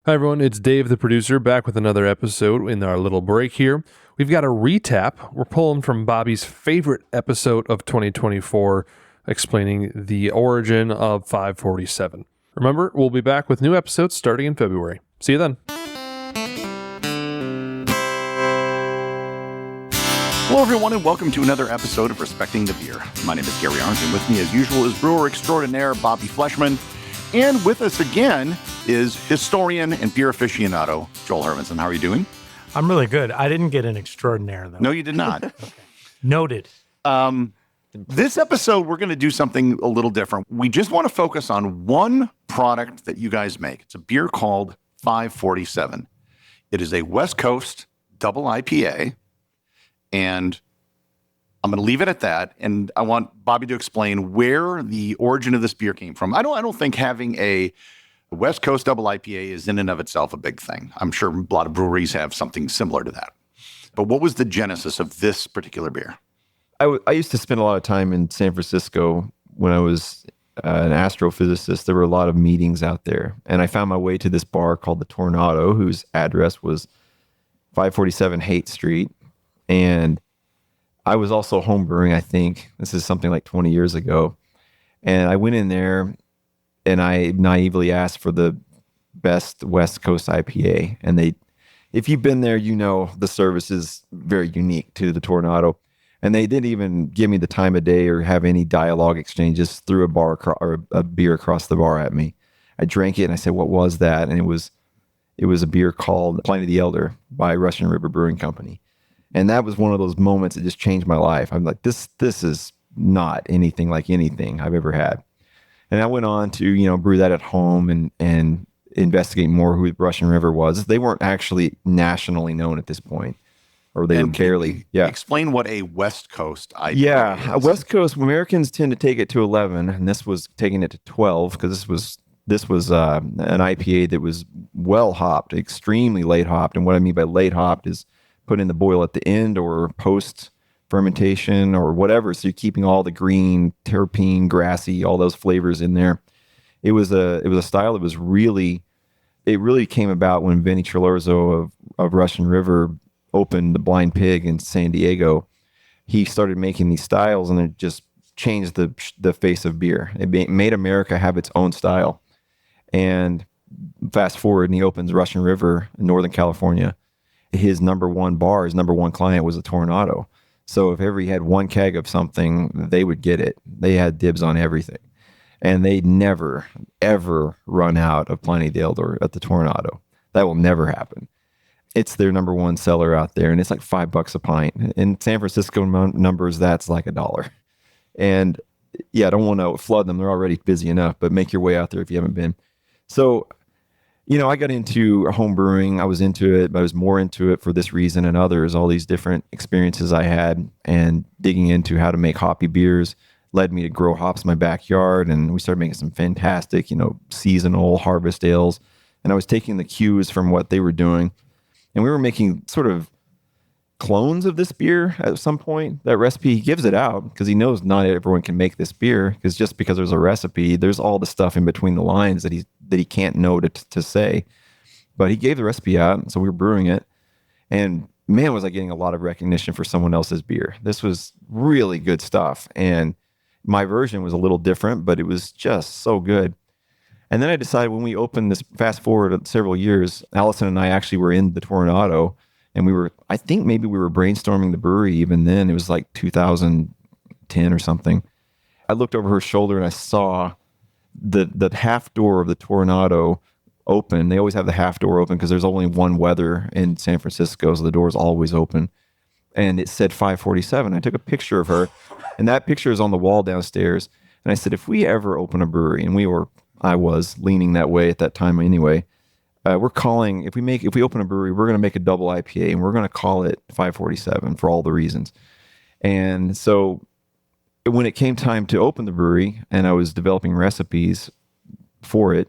Hi, everyone. It's Dave, the producer, back with another episode in our little break here. We've got a retap. We're pulling from Bobby's favorite episode of 2024, explaining the origin of 547. Remember, we'll be back with new episodes starting in February. See you then. Hello, everyone, and welcome to another episode of Respecting the Beer. My name is Gary Arndt, and with me, as usual, is brewer extraordinaire Bobby Fleshman. And with us again is historian and beer aficionado Joel Hermansen. How are you doing? I'm really good. I didn't get an extraordinaire, though. No, you did not. Okay. Noted. This episode, we're going to do something a little different. We just want to focus on one product that you guys make. It's a beer called 547. It is a West Coast double IPA, and I'm going to leave it at that. And I want Bobby to explain where the origin of this beer came from. I don't think having a West Coast double IPA is in and of itself a big thing. I'm sure a lot of breweries have something similar to that. But what was the genesis of this particular beer? I used to spend a lot of time in San Francisco when I was an astrophysicist. There were a lot of meetings out there. And I found my way to this bar called the Tornado, whose address was 547 Haight Street. And I was also homebrewing, I think. This is something like 20 years ago. And I went in there and I naively asked for the best West Coast IPA. And if you've been there, you know the service is very unique to the Tornado. And they didn't even give me the time of day or have any dialogue exchanges, threw a beer across the bar at me. I drank it and I said, "What was that?" And it was a beer called Pliny the Elder by Russian River Brewing Company. And that was one of those moments that just changed my life. I'm like, this is not anything like anything I've ever had. And I went on to, brew that at home and investigate more who Russian River was. They weren't actually nationally known at this point, or they were barely. Yeah. Explain what a West Coast IPA Yeah, is. West Coast Americans tend to take it to 11, and this was taking it to 12 because this was an IPA that was well hopped, extremely late hopped. And what I mean by late hopped is put in the boil at the end or post fermentation or whatever. So you're keeping all the green, terpene, grassy, all those flavors in there. It was a style that was really came about when Vinny Trilorzo of Russian River opened the Blind Pig in San Diego. He started making these styles, and it just changed the face of beer. It made America have its own style. And fast forward, and he opens Russian River in Northern California. His number one client was a Tornado. So if ever he had one keg of something, they would get it. They had dibs on everything. And they never, ever run out of Pliny the Elder at the Tornado. That will never happen. It's their number one seller out there, and it's like $5 a pint. In San Francisco numbers, that's like $1. And yeah, I don't want to flood them. They're already busy enough, but make your way out there if you haven't been. So, I got into home brewing. I was into it, but I was more into it for this reason and others. All these different experiences I had, and digging into how to make hoppy beers led me to grow hops in my backyard. And we started making some fantastic, seasonal harvest ales. And I was taking the cues from what they were doing. And we were making sort of clones of this beer at some point. That recipe, he gives it out because he knows not everyone can make this beer, because just because there's a recipe, there's all the stuff in between the lines that he can't know to say. But he gave the recipe out, so we were brewing it. And man, was I getting a lot of recognition for someone else's beer. This was really good stuff. And my version was a little different, but it was just so good. And then I decided, when we opened this, fast forward several years, Allison and I actually were in the Tornado, and I think maybe we were brainstorming the brewery even then. It was like 2010 or something. I looked over her shoulder and I saw the half door of the Tornado open. They always have the half door open because there's only one weather in San Francisco, so the door's always open. And it said 547. I took a picture of her, and that picture is on the wall downstairs. And I said, if we ever open a brewery, and I was leaning that way at that time anyway, if we open a brewery, we're going to make a double IPA, and we're going to call it 547 for all the reasons. And so when it came time to open the brewery and I was developing recipes for it,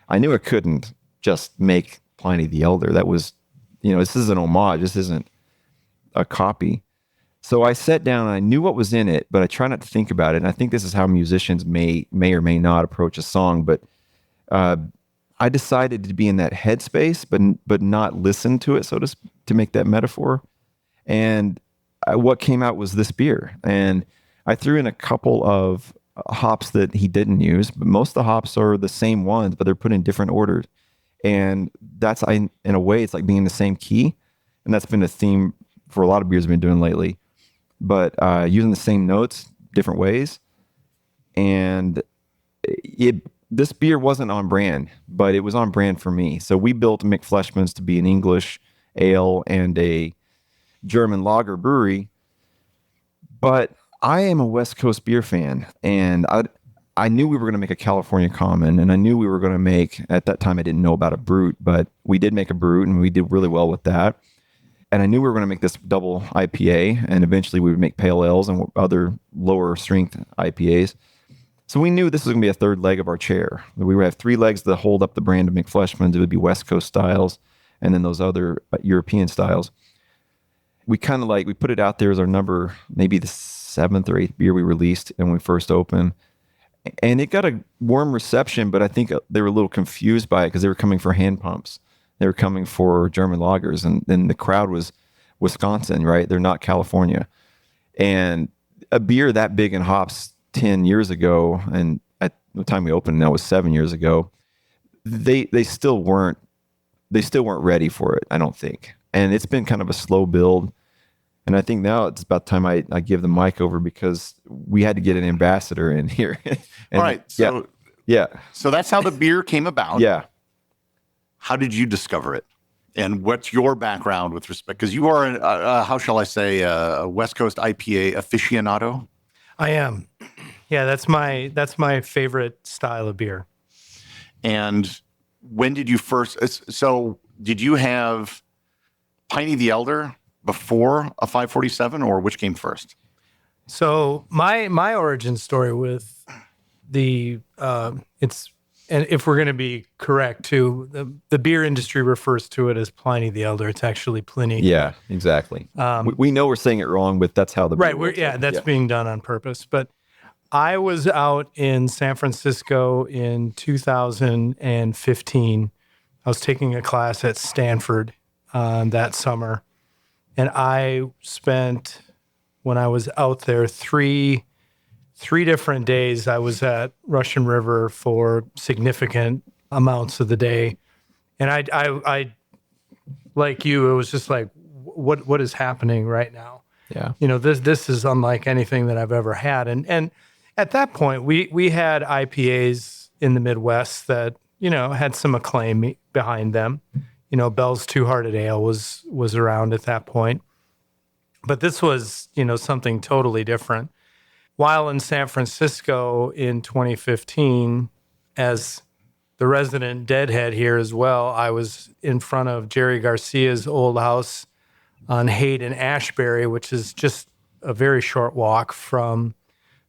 I knew I couldn't just make Pliny the Elder. That was, this is an homage. This isn't a copy. So I sat down and I knew what was in it, but I try not to think about it. And I think this is how musicians may or may not approach a song. But I decided to be in that headspace, but not listen to it, to make that metaphor. And what came out was this beer. And I threw in a couple of hops that he didn't use, but most of the hops are the same ones, but they're put in different orders. And in a way, it's like being in the same key. And that's been a theme for a lot of beers I've been doing lately. But using the same notes, different ways. And this beer wasn't on brand, but it was on brand for me. So we built McFleshman's to be an English ale and a German lager brewery. But I am a West Coast beer fan, and I knew we were going to make a California Common, and I knew we were going to make, at that time I didn't know about a Brut, but we did make a Brut, and we did really well with that. And I knew we were going to make this double IPA, and eventually we would make pale ales and other lower strength IPAs. So we knew this was going to be a third leg of our chair. We would have 3 legs that hold up the brand of McFleshman's. It would be West Coast styles, and then those other European styles. We kind of we put it out there as our number, maybe the 7th or 8th beer we released when we first opened. And it got a warm reception, but I think they were a little confused by it because they were coming for hand pumps. They were coming for German lagers, and then the crowd was Wisconsin, right? They're not California. And a beer that big in hops 10 years ago, and at the time we opened, that was 7 years ago, they still weren't ready for it, I don't think. And it's been kind of a slow build. And I think now it's about time I give the mic over because we had to get an ambassador in here. All right. So yeah. So that's how the beer came about. Yeah. How did you discover it? And what's your background with respect? Because you are, how shall I say, a West Coast IPA aficionado. I am. Yeah, that's my favorite style of beer. And when did you first? So did you have Piney the Elder before a 547, or which came first? So my origin story with the and if we're going to be correct too, the beer industry refers to it as Pliny the Elder. It's actually Pliny. Yeah, exactly. We know we're saying it wrong, but that's how the right. That's being done on purpose. But I was out in San Francisco in 2015. I was taking a class at Stanford that summer. And I spent, when I was out there, three different days. I was at Russian River for significant amounts of the day. And I like you, it was just like, what is happening right now? Yeah. This is unlike anything that I've ever had. And at that point, we had IPAs in the Midwest that, had some acclaim behind them. Bell's Two-Hearted Ale was around at that point. But this was, something totally different. While in San Francisco in 2015, as the resident deadhead here as well, I was in front of Jerry Garcia's old house on Haight and Ashbury, which is just a very short walk from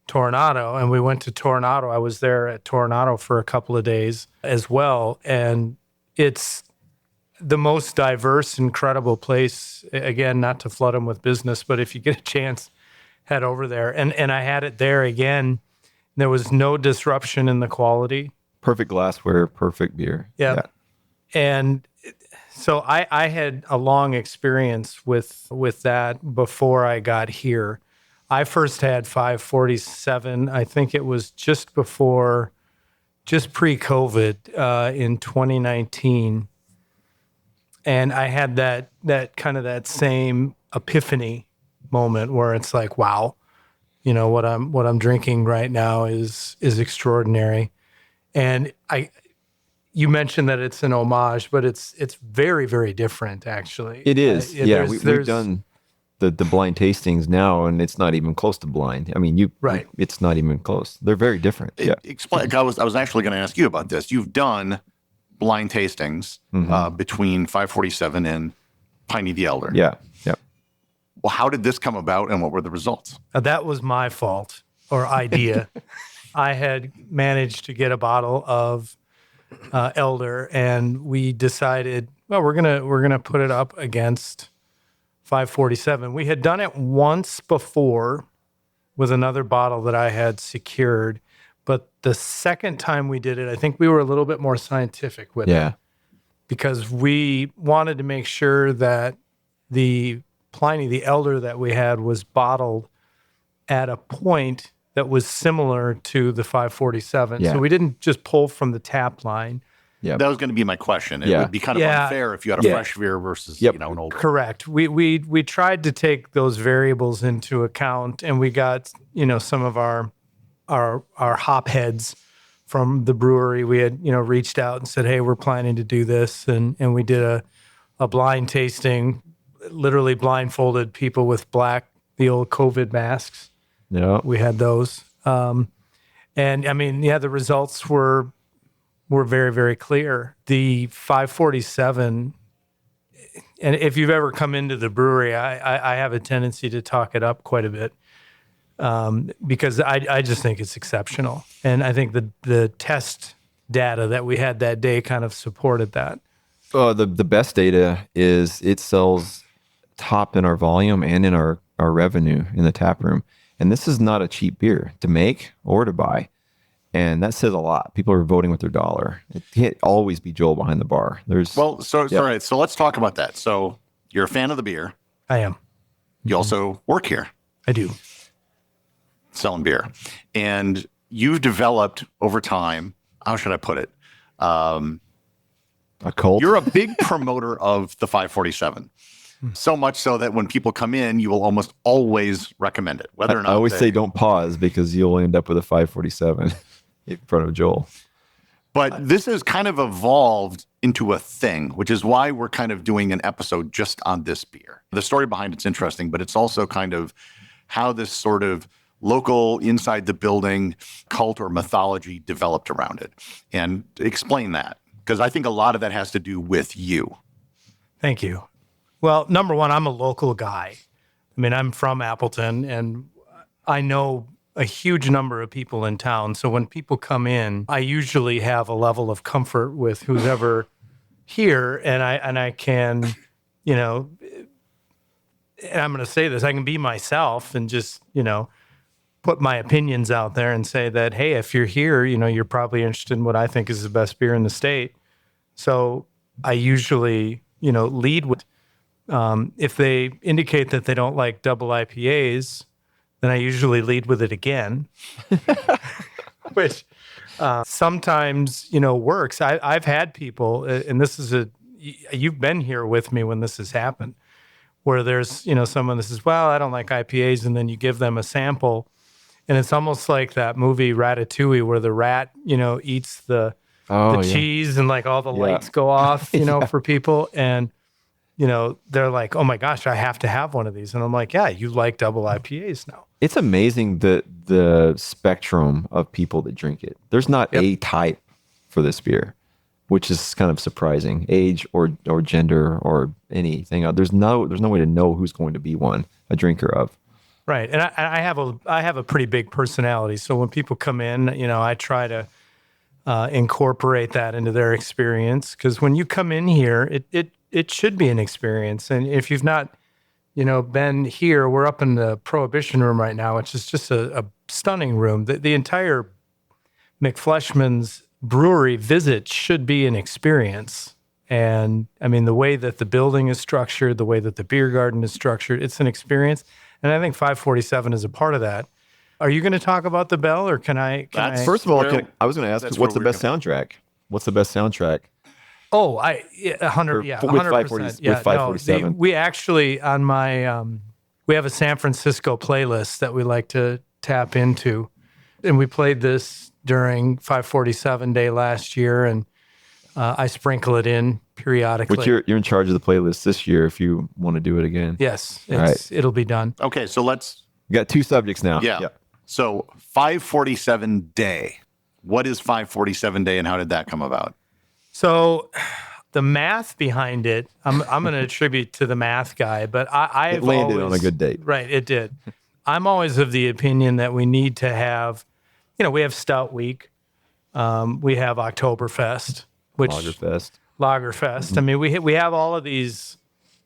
Toronado. And we went to Toronado. I was there at Toronado for a couple of days as well. And it's the most diverse, incredible place. Again, not to flood them with business, but if you get a chance, head over there. And I had it there again. There was no disruption in the quality. Perfect glassware, perfect beer. Yeah. And so I had a long experience with that before I got here. I first had 547. I think it was just pre-COVID in 2019. And I had that kind of that same epiphany moment where it's like, wow, what I'm drinking right now is extraordinary. And you mentioned that it's an homage, but it's very, very different actually. It is. We've done the blind tastings now, and it's not even close to blind. I mean, right. It's not even close. They're very different. Explain. I was actually going to ask you about this. You've done blind tastings between 547 and Piney the Elder. Yeah. Well, how did this come about, and what were the results? That was my fault or idea. I had managed to get a bottle of Elder, and we decided, well, we're gonna put it up against 547. We had done it once before with another bottle that I had secured, But the second time we did it, I think we were a little bit more scientific with it because we wanted to make sure that the Pliny the Elder that we had was bottled at a point that was similar to the 547. Yeah. So we didn't just pull from the tap line. Yeah. That was going to be my question. It would be kind of unfair if you had a fresh beer versus an old. Correct. We tried to take those variables into account, and we got some of our hop heads from the brewery. We had reached out and said, hey, we're planning to do this, and we did a blind tasting, literally blindfolded people with the old COVID masks. Yeah, we had those, and I mean, the results were very, very clear. The 547, and if you've ever come into the brewery, I have a tendency to talk it up quite a bit because I just think it's exceptional. And I think the test data that we had that day kind of supported that. The best data is it sells top in our volume and in our revenue in the tap room. And this is not a cheap beer to make or to buy. And that says a lot. People are voting with their dollar. It can't always be Joel behind the bar. All right. So let's talk about that. So you're a fan of the beer. I am. You also work here. I do. Selling beer. And you've developed over time, how should I put it? A cult. You're a big promoter of the 547. So much so that when people come in, you will almost always recommend it. Whether or not I always say don't pause because you'll end up with a 547 in front of Joel. But this has kind of evolved into a thing, which is why we're kind of doing an episode just on this beer. The story behind it's interesting, but it's also kind of how this sort of local inside the building cult or mythology developed around it. And explain that, because I think a lot of that has to do with you. Thank you. Well, number one, I'm a local guy. I mean, I'm from Appleton, and I know a huge number of people in town. So when people come in, I usually have a level of comfort with who's ever here, and I can, and I'm going to say this, I can be myself and just, put my opinions out there and say that, hey, if you're here, you're probably interested in what I think is the best beer in the state. So I usually, lead with, if they indicate that they don't like double IPAs, then I usually lead with it again, which sometimes, works. I've had people, and this is you've been here with me when this has happened, where there's, someone that says, well, I don't like IPAs. And then you give them a sample, and it's almost like that movie Ratatouille where the rat, eats the cheese and like all the lights go off, for people. And, they're like, oh my gosh, I have to have one of these. And I'm like, yeah, you like double IPAs now. It's amazing the spectrum of people that drink it. There's not a type for this beer, which is kind of surprising. Age or gender or anything. There's no way to know who's going to be a drinker of. Right. And I have a pretty big personality. So when people come in, I try to incorporate that into their experience. Because when you come in here, it should be an experience. And if you've not, been here, we're up in the Prohibition Room right now, which is just a stunning room. The entire McFleshman's brewery visit should be an experience. And I mean, the way that the building is structured, the way that the beer garden is structured, it's an experience. And I think 547 is a part of that. Are you going to talk about the Bell, or can I? First of all, I was going to ask, what's the best soundtrack? What's the best soundtrack? Oh, 100, yeah, 100%. With 547. We actually, on my, we have a San Francisco playlist that we like to tap into. And we played this during 547 Day last year, and I sprinkle it in periodically. Which you're in charge of the playlist this year if you want to do it again. Yes, it'll be done. Okay, so We got two subjects now. Yeah. So 547 Day. What is 547 Day and how did that come about? So the math behind it, I'm going to attribute to the math guy, but It landed on a good date. Right, it did. I'm always of the opinion that we need to have, we have Stout Week. We have Oktoberfest, which Lagerfest. Mm-hmm. I mean, we have all of these,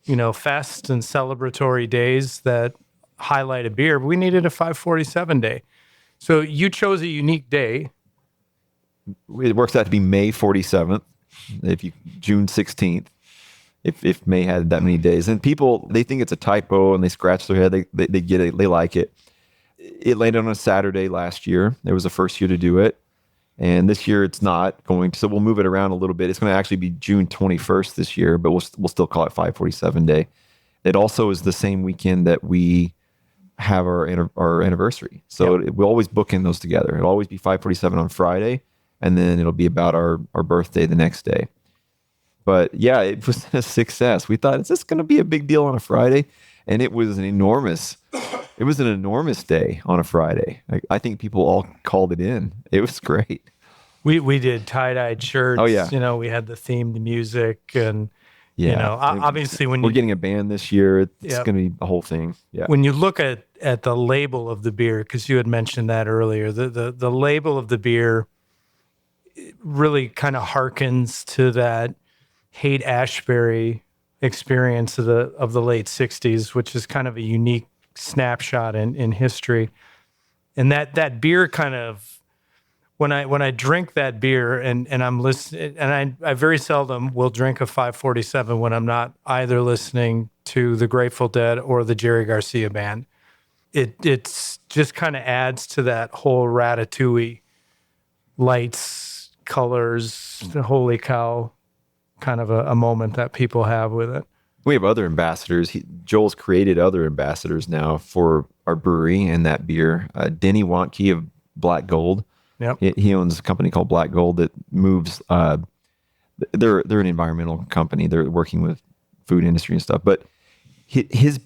fests and celebratory days that highlight a beer, but we needed a 547 Day. So you chose a unique day. It works out to be May 47th, June 16th, if May had that many days. And people, they think it's a typo and they scratch their head. They get it. They like it. It landed on a Saturday last year. It was the first year to do it. And this year it's not going to, so we'll move it around a little bit. It's going to actually be June 21st this year, but we'll still call it 547 Day. It also is the same weekend that we have our anniversary. So we'll always book in those together. It'll always be 547 on Friday, and then it'll be about our birthday the next day. But yeah, it was a success. We thought, is this going to be a big deal on a Friday? And it was an enormous day on a Friday. I think people all called it in. It was great. We did tie-dyed shirts. Oh, yeah. You know, we had the themed music and, you know, obviously when we're getting a band this year, it's going to be a whole thing. Yeah. When you look at the label of the beer, because you had mentioned that earlier, the label of the beer really kind of harkens to that Haight-Ashbury experience of the late 60s, which is kind of a unique snapshot in history. And that beer kind of, when I drink that beer and I'm listening, and I very seldom will drink a 547 when I'm not either listening to the Grateful Dead or the Jerry Garcia band. It's just kind of adds to that whole Ratatouille, lights, colors, holy cow, kind of a moment that people have with it. We have other ambassadors. Joel's created other ambassadors now for our brewery and that beer. Denny Wantke of Black Gold. Yep. He owns a company called Black Gold that moves. They're an environmental company. They're working with food industry and stuff. But his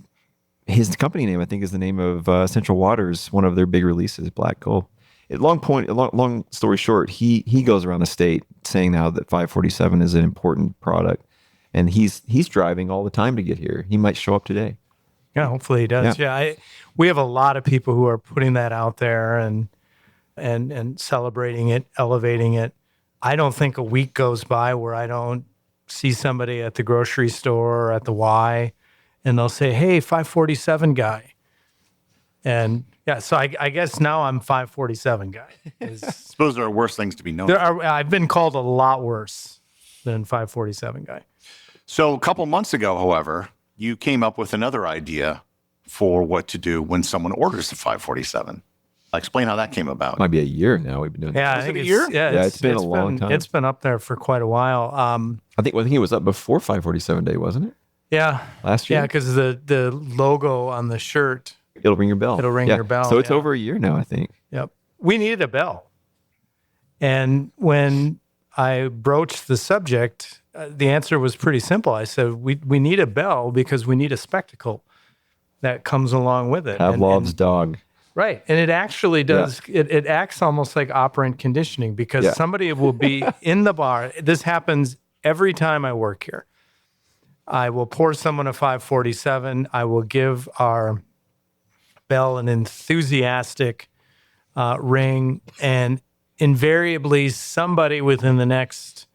company name, I think, is the name of Central Waters. One of their big releases, Black Gold. Long story short, he goes around the state saying now that 547 is an important product, and he's driving all the time to get here. He might show up today. Yeah, hopefully he does. Yeah, we have a lot of people who are putting that out there and celebrating it, elevating it. I don't think a week goes by where I don't see somebody at the grocery store or at the Y, and they'll say, "Hey, 547 guy." And yeah, so I guess now I'm 547 guy. I suppose there are worse things to be known. I've been called a lot worse than 547 guy. So a couple months ago, however, you came up with another idea for what to do when someone orders a 547. Explain how that came about. Might be a year now we've been doing Yeah, that. I think a year? It's been a long time. It's been up there for quite a while. I think it was up before 547 Day, wasn't it? Yeah. Last year? Yeah, because the logo on the shirt. It'll ring your bell. It'll ring your bell. So it's over a year now, I think. Yep. We needed a bell. And when I broached the subject, the answer was pretty simple. I said, we need a bell because we need a spectacle that comes along with it. Pavlov's dog. Right. And it actually does, it acts almost like operant conditioning because somebody will be in the bar. This happens every time I work here. I will pour someone a 547. I will give our bell an enthusiastic ring, and invariably somebody within the next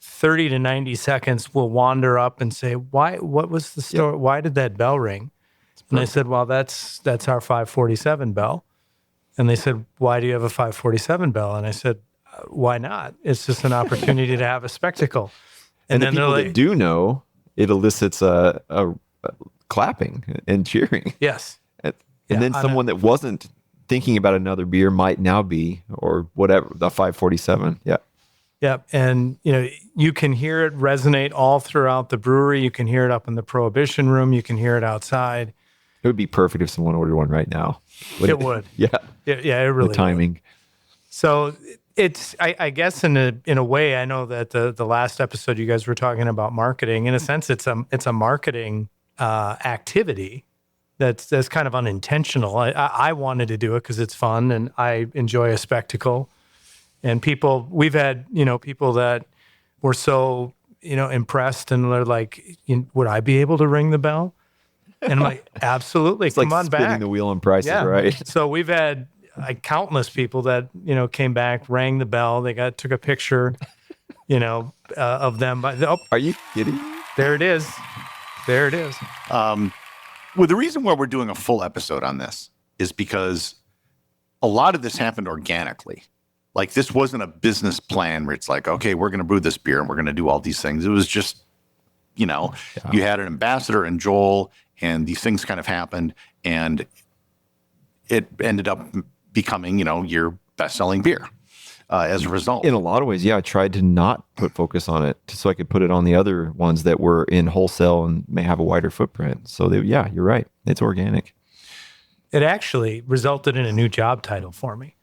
30 to 90 seconds will wander up and say, what was the story? Why did that bell ring? And I said, well, that's our 547 bell. And they said, why do you have a 547 bell? And I said, why not? It's just an opportunity to have a spectacle. And then the people that do know, it elicits a clapping and cheering. Yes. And then someone that wasn't thinking about another beer might now be, or whatever, the 547. Yeah. Yep. And, you can hear it resonate all throughout the brewery. You can hear it up in the Prohibition room. You can hear it outside. It would be perfect if someone ordered one right now. It would. Yeah. Yeah, it really the timing. Would. So it's, I guess in a way, I know that the last episode you guys were talking about marketing. In a sense, it's a marketing activity that's kind of unintentional. I wanted to do it because it's fun and I enjoy a spectacle. And we've had, people that were so, impressed and they're like, would I be able to ring the bell? And I'm like, absolutely. It's come like on spinning back. the wheel on Price is Right. So we've had countless people that, came back, rang the bell. They took a picture, of them. Are you kidding? There it is. There it is. Well, the reason why we're doing a full episode on this is because a lot of this happened organically. Like this wasn't a business plan where it's like, okay, we're going to brew this beer and we're going to do all these things. It was just, you had an ambassador and Joel, and these things kind of happened, and it ended up becoming, your best-selling beer as a result. In a lot of ways, yeah, I tried to not put focus on it so I could put it on the other ones that were in wholesale and may have a wider footprint. So, yeah, you're right. It's organic. It actually resulted in a new job title for me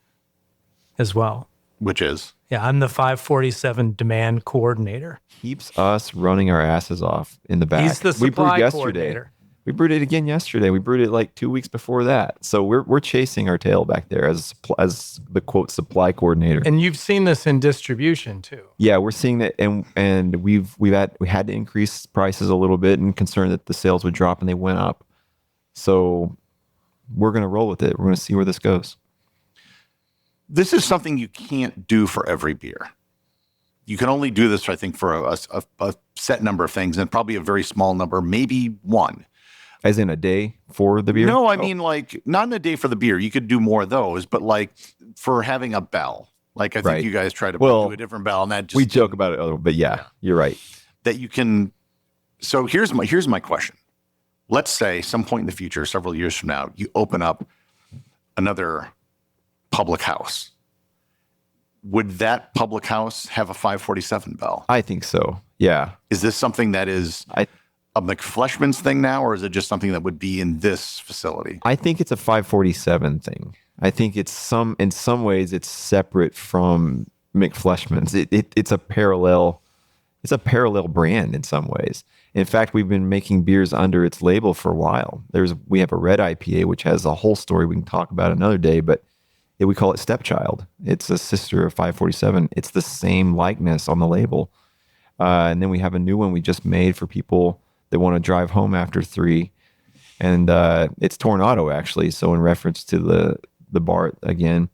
as well. Which is? Yeah, I'm the 547 demand coordinator. Keeps us running our asses off in the back. He's the supply coordinator. We brewed it again yesterday. We brewed it like 2 weeks before that. So we're chasing our tail back there as the quote supply coordinator. And you've seen this in distribution too. Yeah, we're seeing that, and we had to increase prices a little bit and concerned that the sales would drop, and they went up. So we're going to roll with it. We're going to see where this goes. This is something you can't do for every beer. You can only do this, I think, for a set number of things, and probably a very small number, maybe one. As in a day for the beer? No, I mean, like, not in a day for the beer. You could do more of those, but like for having a bell. Like, I think you guys try to do a different bell, and that just... We joke about it a little, but yeah, you're right. That you can... So here's my question. Let's say some point in the future, several years from now, you open up another public house. Would that public house have a 547 bell? I think so, yeah. Is this something that is a McFleshman's thing now, or is it just something that would be in this facility? I think it's a 547 thing. I think in some ways it's separate from McFleshman's. It's a parallel brand in some ways. In fact, we've been making beers under its label for a while. We have a red IPA, which has a whole story we can talk about another day, but we call it Stepchild. It's a sister of 547. It's the same likeness on the label. And then we have a new one we just made for people that want to drive home after 3. And it's Tornado, actually. So in reference to the Bart again.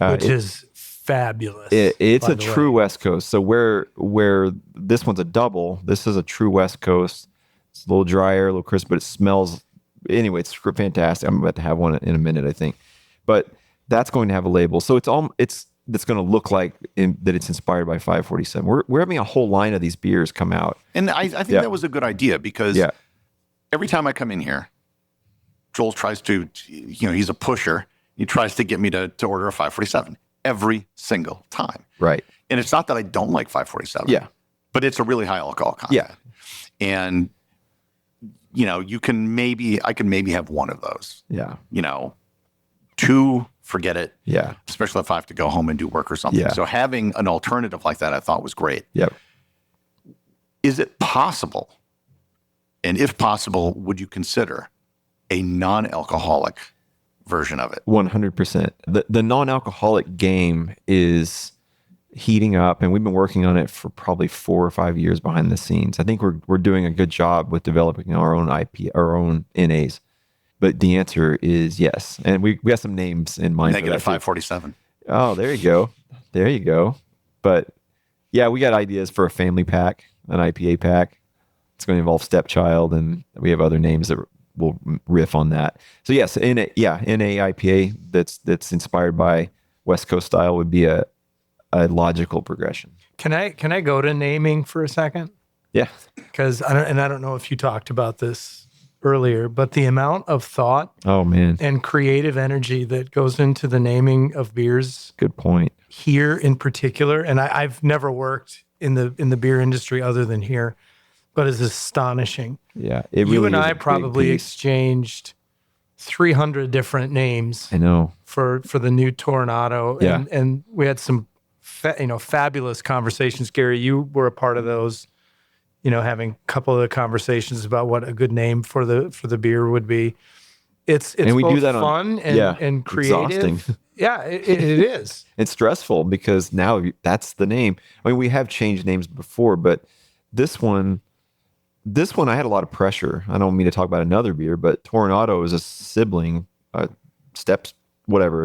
Which is fabulous. It's a true West Coast. So where this one's a double, this is a true West Coast. It's a little drier, a little crisp, but it smells... Anyway, it's fantastic. I'm about to have one in a minute, I think. But... that's going to have a label. So that's going to look like that it's inspired by 547. We're having a whole line of these beers come out. And I think that was a good idea because every time I come in here, Joel tries to, he's a pusher. He tries to get me to order a 547 every single time. Right. And it's not that I don't like 547. Yeah. But it's a really high alcohol content. Yeah. And, I can maybe have one of those. Yeah. 2, forget it. Yeah. Especially if I have to go home and do work or something. Yeah. So having an alternative like that, I thought was great. Yep. Is it possible? And if possible, would you consider a non-alcoholic version of it? 100%. The non-alcoholic game is heating up, and we've been working on it for probably 4 or 5 years behind the scenes. I think we're doing a good job with developing our own IP, our own NAs. But the answer is yes. And we got some names in mind. Negative 547. Oh, there you go. There you go. But yeah, we got ideas for a family pack, an IPA pack. It's going to involve Stepchild, and we have other names that will riff on that. So yes, NA IPA that's inspired by West Coast style would be a logical progression. Can I go to naming for a second? Yeah. Because I don't know if you talked about this earlier, but the amount of thought and creative energy that goes into the naming of beers. Good point. Here in particular, and I've never worked in the beer industry other than here, but it's astonishing. Yeah. You and I probably exchanged 300 different names. I know. For the new Tornado. Yeah. And we had some fabulous conversations. Gary, you were a part of those. Having a couple of the conversations about what a good name for the beer would be. It's and we both do that fun and creative. Exhausting. Yeah, it is. It's stressful because now that's the name. I mean, we have changed names before, but this one I had a lot of pressure. I don't mean to talk about another beer, but Tornado is a sibling, a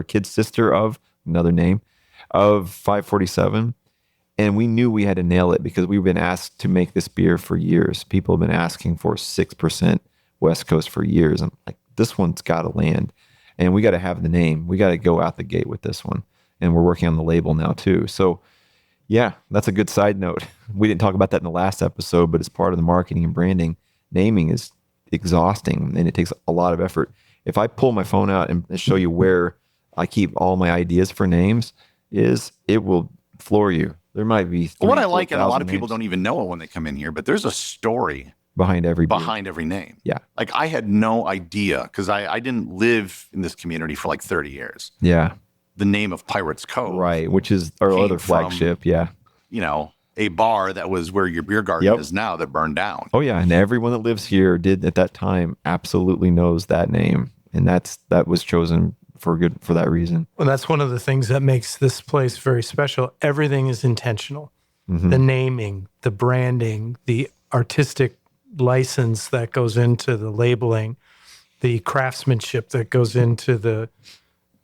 kid sister of another name of 547. And we knew we had to nail it because we've been asked to make this beer for years. People have been asking for 6% West Coast for years. And like, this one's got to land. And we got to have the name. We got to go out the gate with this one. And we're working on the label now too. So yeah, that's a good side note. We didn't talk about that in the last episode, but it's part of the marketing and branding. Naming is exhausting and it takes a lot of effort. If I pull my phone out and show you where I keep all my ideas for names, it will floor you. There might be what I like, and a lot of people names don't even know it when they come in here, but there's a story behind every name. Yeah. Like I had no idea because I didn't live in this community for like 30 years. Yeah. The name of Pirates Cove. Right, which is our other flagship. From, a bar that was where your beer garden is now that burned down. Oh yeah, and everyone that lives here did at that time absolutely knows that name, and that was chosen for that reason. Well, that's one of the things that makes this place very special. Everything is intentional. The naming, the branding, the artistic license that goes into the labeling, the craftsmanship that goes into the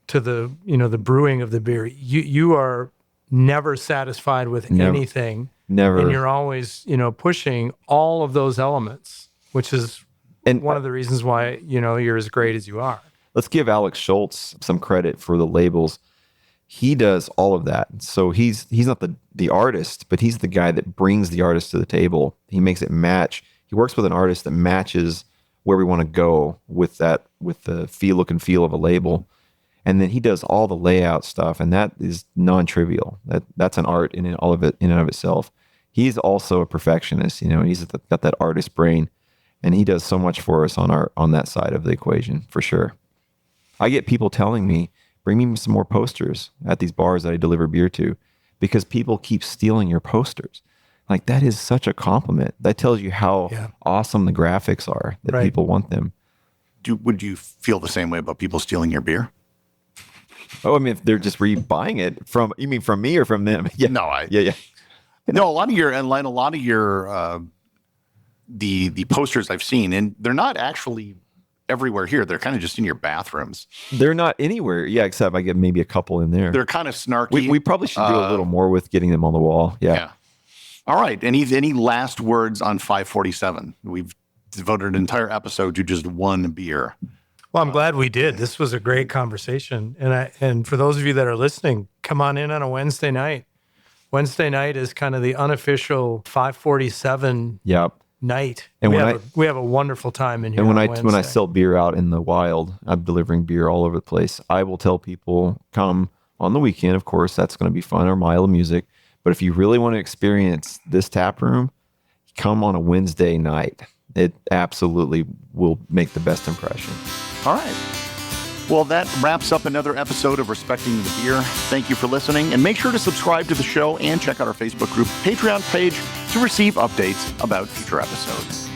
brewing of the beer. You are never satisfied with anything. Never. And you're always, pushing all of those elements, which is one of the reasons why, you're as great as you are. Let's give Alex Schultz some credit for the labels. He does all of that. So he's not the artist, but he's the guy that brings the artist to the table. He makes it match. He works with an artist that matches where we want to go with the look and feel of a label. And then he does all the layout stuff, and that is non-trivial. That's an art in and of itself. He's also a perfectionist, he's got that artist brain, and he does so much for us on that side of the equation, for sure. I get people telling me, bring me some more posters at these bars that I deliver beer to, because people keep stealing your posters. Like, that is such a compliment. That tells you how awesome the graphics are, that people want them. Would you feel the same way about people stealing your beer? Oh, I mean, if they're just buying it from, you mean from me or from them? Yeah. No, yeah. No, a lot of your the posters I've seen, and they're not actually everywhere here. They're kind of just in your bathrooms. They're not anywhere. Yeah, except I get maybe a couple in there. They're kind of snarky. We probably should do a little more with getting them on the wall. Yeah. All right. Any last words on 547? We've devoted an entire episode to just one beer. Well, I'm glad we did. This was a great conversation. And for those of you that are listening, come on in on a Wednesday night. Wednesday night is kind of the unofficial 547 night. And we have a wonderful time in here. And when Wednesday. I sell beer out in the wild, I'm delivering beer all over the place. I will tell people, come on the weekend. Of course, that's going to be fun, or Mile of Music. But if you really want to experience this tap room, come on a Wednesday night. It absolutely will make the best impression. All right. Well, that wraps up another episode of Respecting the Beer. Thank you for listening, and make sure to subscribe to the show and check out our Facebook group, Patreon page to receive updates about future episodes.